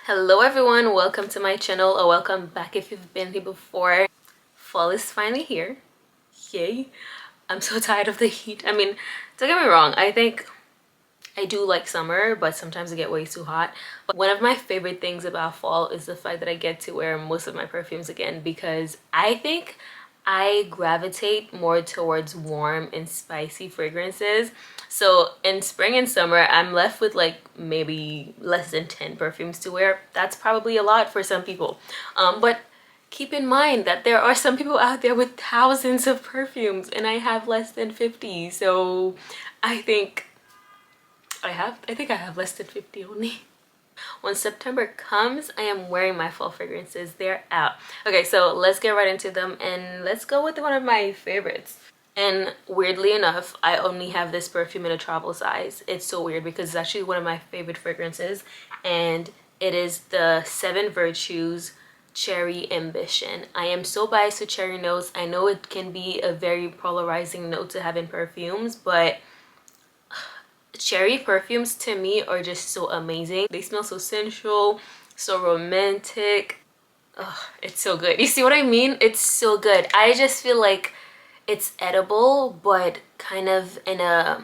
Hello everyone, welcome to my channel, or welcome back if you've been here before. Fall is finally here. Yay. I'm so tired of the heat. I mean, don't get me wrong, I think I do like summer, but sometimes it gets way too hot. But one of my favorite things about fall is the fact that I get to wear most of my perfumes again, because I think I gravitate more towards warm and spicy fragrances. So in spring and summer, I'm left with like maybe less than 10 perfumes to wear. That's probably a lot for some people. But keep in mind that there are some people out there with thousands of perfumes and I have less than 50. So I think I have less than 50 only. When September comes, I am wearing my fall fragrances. They're out. Okay, so let's get right into them and let's go with one of my favorites. And weirdly enough, I only have this perfume in a travel size. It's so weird because it's actually one of my favorite fragrances, and it is the Seven Virtues Cherry Ambition. I am so biased to cherry notes. I know it can be a very polarizing note to have in perfumes, but cherry perfumes to me are just so amazing. They smell so sensual, so romantic. Ugh, it's so good. You see what I mean? It's so good. I just feel like it's edible, but kind of in a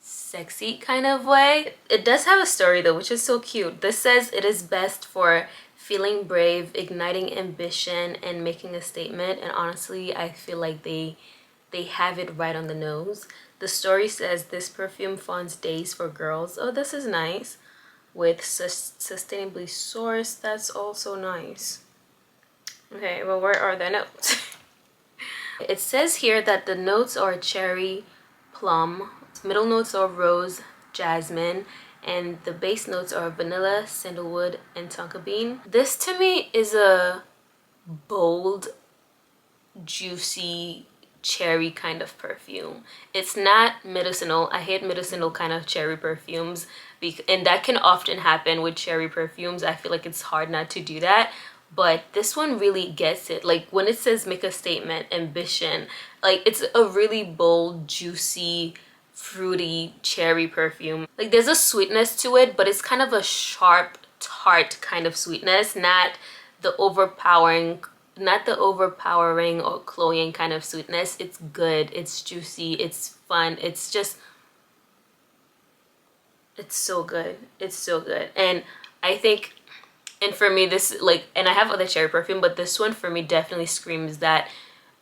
sexy kind of way. It does have a story though, which is so cute. This says it is best for feeling brave, igniting ambition, and making a statement. And honestly, I feel like they have it right on the nose. The story says this perfume funds days for girls. Oh, this is nice. With sustainably sourced. That's also nice. Okay, well, where are the notes? It says here that the notes are cherry, plum, middle notes are rose, jasmine, and the base notes are vanilla, sandalwood, and tonka bean. This to me is a bold, juicy, cherry kind of perfume. It's not medicinal. I hate medicinal kind of cherry perfumes, and that can often happen with cherry perfumes. I feel like it's hard not to do that, but this one really gets it. Like when it says make a statement, ambition, like it's a really bold, juicy, fruity cherry perfume. Like there's a sweetness to it, but it's kind of a sharp, tart kind of sweetness, not the overpowering or cloying kind of sweetness. It's good, it's juicy, it's fun, it's just, it's so good. It's so good. And I think, and for me this, like, and I have other cherry perfume, but this one for me definitely screams that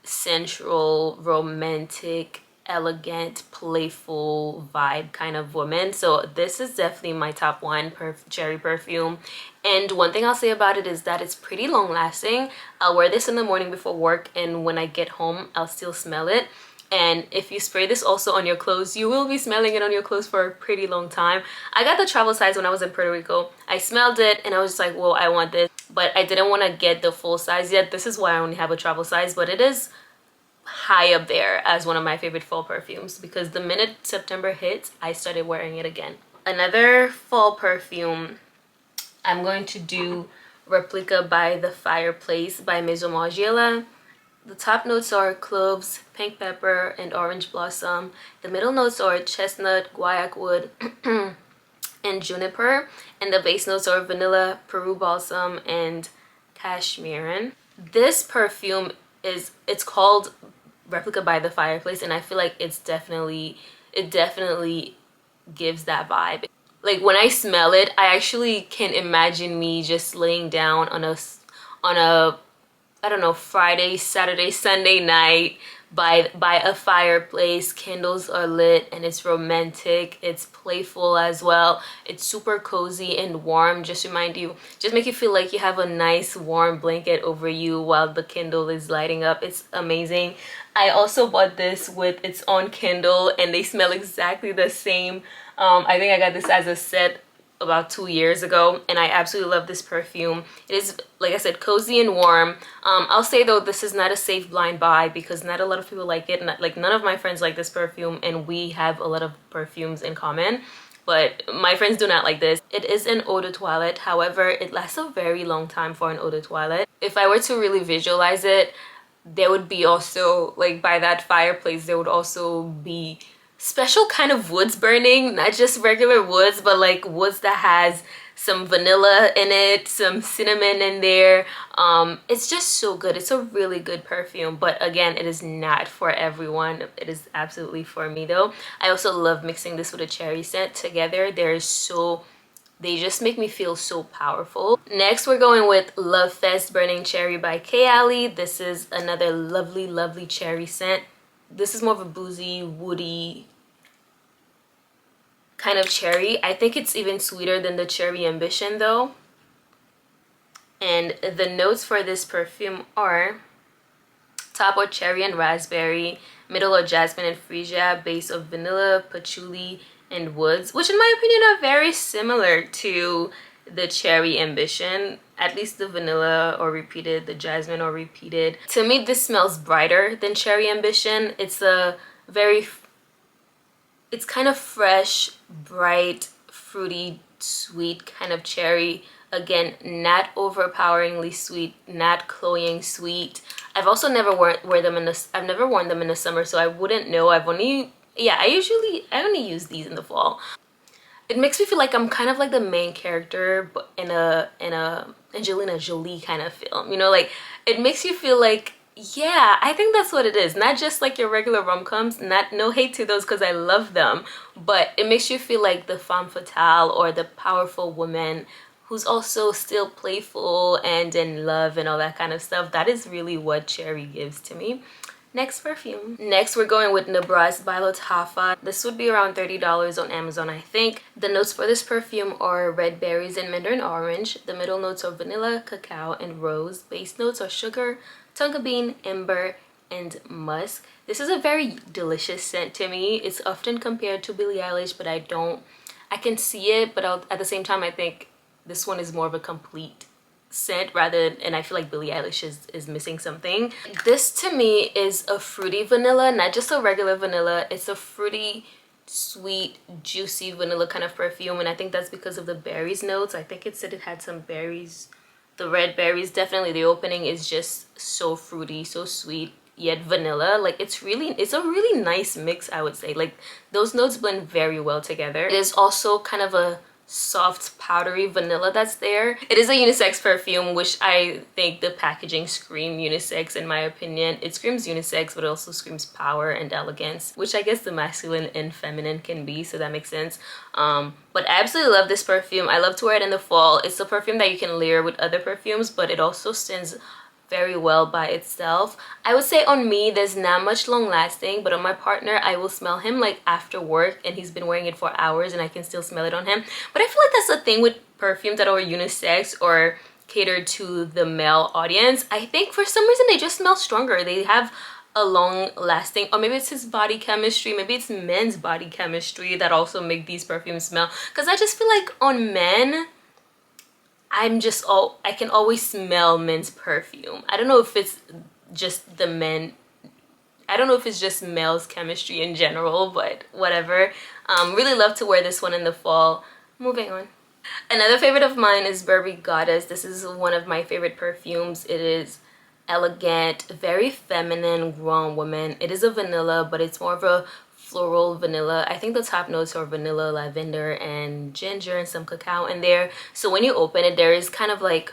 sensual, romantic, elegant, playful vibe kind of woman. So this is definitely my top one cherry perfume. And one thing I'll say about it is that it's pretty long lasting. I'll wear this in the morning before work, and when I get home I'll still smell it. And if you spray this also on your clothes, you will be smelling it on your clothes for a pretty long time. I got the travel size when I was in Puerto Rico. I smelled it and I was just like, whoa, I want this. But I didn't want to get the full size yet. This is why I only have a travel size, but it is high up there as one of my favorite fall perfumes, because the minute September hits, I started wearing it again. Another fall perfume, I'm going to do Replica by the Fireplace by Maison Margiela. The top notes are cloves, pink pepper, and orange blossom. The middle notes are chestnut, guaiac wood, and juniper. And the base notes are vanilla, Peru balsam, and cashmere. This perfume it's called Replica by the Fireplace, and I feel like it definitely gives that vibe. Like when I smell it, I actually can imagine me just laying down on a I don't know, Friday, Saturday, Sunday night by a fireplace. Candles are lit and it's romantic, it's playful as well. It's super cozy and warm. Just make you feel like you have a nice warm blanket over you while the candle is lighting up. It's amazing. I also bought this with its own candle and they smell exactly the same. I think I got this as a set about 2 years ago, and I absolutely love this perfume. It is, like I said, cozy and warm. I'll say though, this is not a safe blind buy because not a lot of people like it. Like none of my friends like this perfume, and we have a lot of perfumes in common, but my friends do not like this. It is an eau de toilette. However, it lasts a very long time for an eau de toilette. If I were to really visualize it, there would be also, like by that fireplace, there would also be special kind of woods burning, not just regular woods, but like woods that has some vanilla in it, some cinnamon in there. It's just so good. It's a really good perfume, but again, it is not for everyone. It is absolutely for me though. I also love mixing this with a cherry scent together. They just make me feel so powerful. Next, we're going with Love Fest Burning Cherry by Kayali. This is another lovely, lovely cherry scent. This is more of a boozy, woody kind of cherry. I think it's even sweeter than the Cherry Ambition though. And the notes for this perfume are top are cherry and raspberry, middle are jasmine and freesia, base of vanilla, patchouli, and woods, which in my opinion are very similar to the Cherry Ambition. At least the vanilla or repeated, the jasmine or repeated. To me, this smells brighter than Cherry Ambition. It's kind of fresh, bright, fruity, sweet kind of cherry. Again, not overpoweringly sweet, not cloying sweet. I've also never I've never worn them in the summer, so I wouldn't know. I only use these in the fall. It makes me feel like I'm kind of like the main character, but in a Angelina Jolie kind of film. You know, like it makes you feel like, yeah, I think that's what it is. Not just like your regular rom-coms. No hate to those because I love them, but it makes you feel like the femme fatale or the powerful woman who's also still playful and in love and all that kind of stuff. That is really what Cherry gives to me. Next perfume. Next, we're going with Nabraz by Latafa. This would be around $30 on Amazon, I think. The notes for this perfume are red berries and mandarin orange. The middle notes are vanilla, cacao, and rose. Base notes are sugar, tonka bean, amber, and musk. This is a very delicious scent to me. It's often compared to Billie Eilish, but I can see it, but at the same time, I think this one is more of a complete scent and I feel like Billie Eilish is missing something. This to me is a fruity vanilla, not just a regular vanilla. It's a fruity, sweet, juicy vanilla kind of perfume, and I think that's because of the berries notes. I think it said it had some berries. The red berries, definitely. The opening is just so fruity, so sweet, yet vanilla. Like it's a really nice mix, I would say. Like those notes blend very well together. It is also kind of a soft powdery vanilla that's there. It is a unisex perfume, which I think the packaging screams unisex in my opinion. It screams unisex, but it also screams power and elegance, which I guess the masculine and feminine can be, so that makes sense. But I absolutely love this perfume. I love to wear it in the fall. It's a perfume that you can layer with other perfumes, but it also stands very well by itself. I would say on me there's not much long lasting, but on my partner I will smell him like after work and he's been wearing it for hours and I can still smell it on him. But I feel like that's the thing with perfumes that are unisex or catered to the male audience. I think for some reason they just smell stronger. They have a long lasting, or maybe it's his body chemistry, maybe it's men's body chemistry that also make these perfumes smell, because I just feel like on men I can always smell men's perfume. I don't know if it's just the men. I don't know if it's just male's chemistry in general, but whatever. Really love to wear this one in the fall. Moving on. Another favorite of mine is Burberry Goddess. This is one of my favorite perfumes. It is elegant, very feminine, grown woman. It is a vanilla, but it's more of a floral vanilla. I think the top notes are vanilla, lavender, and ginger, and some cacao in there. So when you open it, there is kind of like,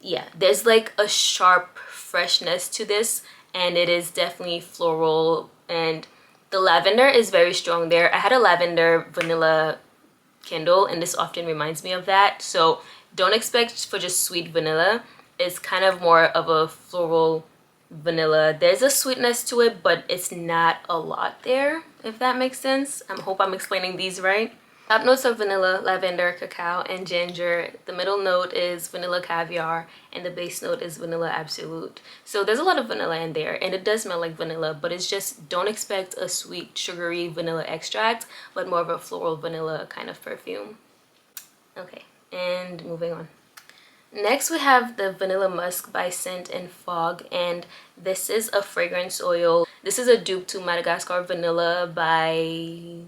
yeah, there's like a sharp freshness to this, and it is definitely floral, and the lavender is very strong there. I had a lavender vanilla Kindle, and this often reminds me of that. So don't expect for just sweet vanilla. It's kind of more of a floral vanilla. There's a sweetness to it, but it's not a lot there, if that makes sense. I hope I'm explaining these right. Top notes are vanilla, lavender, cacao, and ginger. The middle note is vanilla caviar, and the base note is vanilla absolute. So there's a lot of vanilla in there, and it does smell like vanilla, but it's just, don't expect a sweet, sugary vanilla extract, but more of a floral vanilla kind of perfume. Okay, and moving on. Next we have the Vanilla Musk by Scent and Fog, and this is a fragrance oil. This is a dupe to Madagascar Vanilla by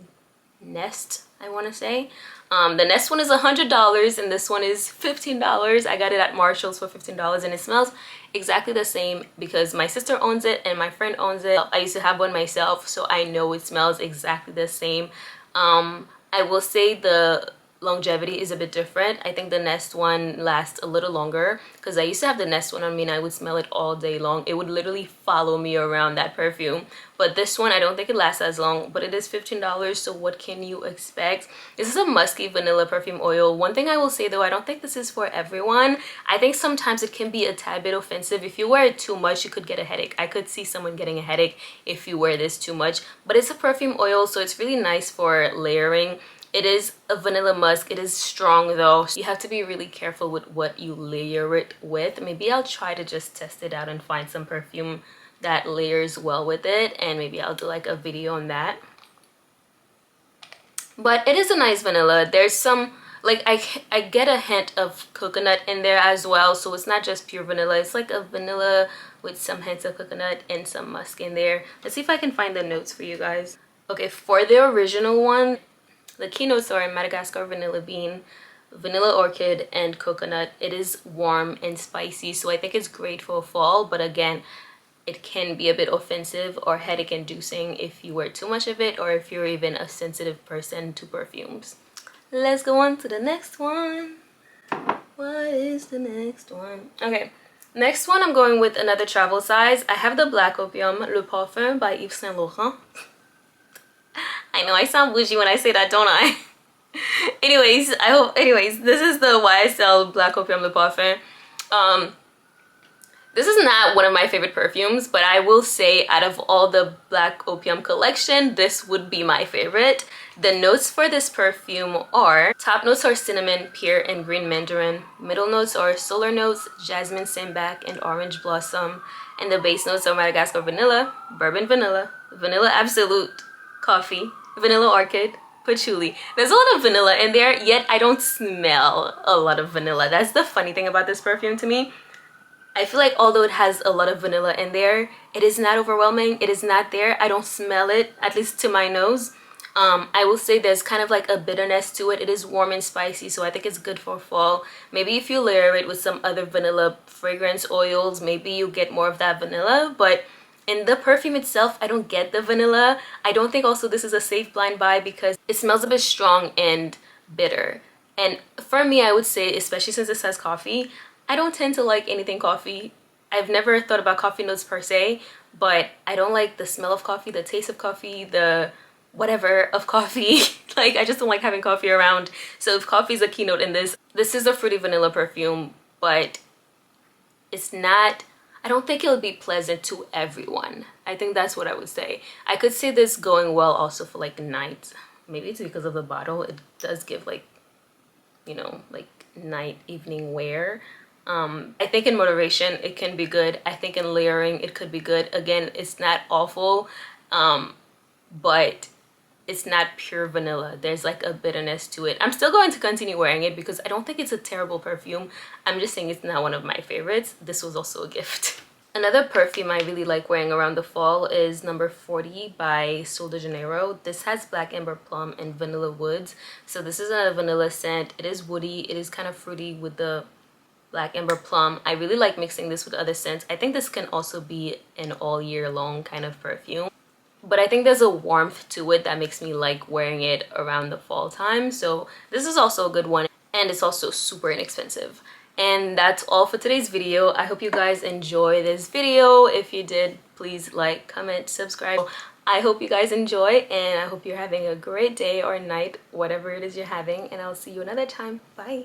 Nest, I want to say. The Nest one is $100 and this one is $15. I got it at Marshall's for $15, and it smells exactly the same because my sister owns it and my friend owns it. I used to have one myself, so I know it smells exactly the same. I will say the longevity is a bit different. I think the Nest one lasts a little longer because I used to have the Nest one on me and I would smell it all day long. It would literally follow me around, that perfume. But this one, I don't think it lasts as long, but it is $15, so what can you expect? This is a musky vanilla perfume oil. One thing I will say though, I don't think this is for everyone. I think sometimes it can be a tad bit offensive. If you wear it too much, you could get a headache. I could see someone getting a headache if you wear this too much, but it's a perfume oil, so it's really nice for layering. It is a vanilla musk. It is strong though, so you have to be really careful with what you layer it with. Maybe I'll try to just test it out and find some perfume that layers well with it, and maybe I'll do like a video on that. But it is a nice vanilla. There's some, like, I get a hint of coconut in there as well, so it's not just pure vanilla. It's like a vanilla with some hints of coconut and some musk in there. Let's see if I can find the notes for you guys. Okay, for the original one, the keynotes are Madagascar vanilla bean, vanilla orchid, and coconut. It is warm and spicy, so I think it's great for fall, but again, it can be a bit offensive or headache inducing if you wear too much of it, or if you're even a sensitive person to perfumes. Let's go on to the next one. What is the next one? Okay, next one I'm going with another travel size. I have the Black Opium Le Parfum by Yves Saint Laurent. I know I sound bougie when I say that, don't I? Anyways, this is the YSL Black Opium Le Parfum. This is not one of my favorite perfumes, but I will say out of all the Black Opium collection, this would be my favorite. The notes for this perfume are, top notes are cinnamon, pear, and green mandarin. Middle notes are solar notes, jasmine, sambac, and orange blossom. And the base notes are Madagascar vanilla, bourbon vanilla, vanilla absolute, coffee, vanilla orchid, patchouli. There's a lot of vanilla in there, yet I don't smell a lot of vanilla. That's the funny thing about this perfume to me. I feel like although it has a lot of vanilla in there, it is not overwhelming. It is not there. I don't smell it, at least to my nose. I will say there's kind of like a bitterness to it. It is warm and spicy, so I think it's good for fall. Maybe if you layer it with some other vanilla fragrance oils, maybe you get more of that vanilla, but in the perfume itself, I don't get the vanilla. I don't think also this is a safe blind buy because it smells a bit strong and bitter. And for me, I would say, especially since it says coffee, I don't tend to like anything coffee. I've never thought about coffee notes per se, but I don't like the smell of coffee, the taste of coffee, the whatever of coffee. Like, I just don't like having coffee around. So if coffee is a keynote in this, this is a fruity vanilla perfume, but it's not, I don't think it'll be pleasant to everyone. I think that's what I would say. I could see this going well also for like night. Maybe it's because of the bottle. It does give like, you know, like night evening wear. I think in moderation it can be good. I think in layering it could be good. Again, it's not awful, but it's not pure vanilla. There's like a bitterness to it. I'm still going to continue wearing it because I don't think it's a terrible perfume. I'm just saying it's not one of my favorites. This was also a gift. Another perfume I really like wearing around the fall is number 40 by Sol de Janeiro. This has black amber plum and vanilla woods. So this is a vanilla scent. It is woody. It is kind of fruity with the black amber plum. I really like mixing this with other scents. I think this can also be an all year long kind of perfume. But I think there's a warmth to it that makes me like wearing it around the fall time. So this is also a good one, and it's also super inexpensive. And that's all for today's video. I hope you guys enjoy this video. If you did, please like, comment, subscribe. I hope you guys enjoy, and I hope you're having a great day or night, whatever it is you're having, and I'll see you another time. Bye.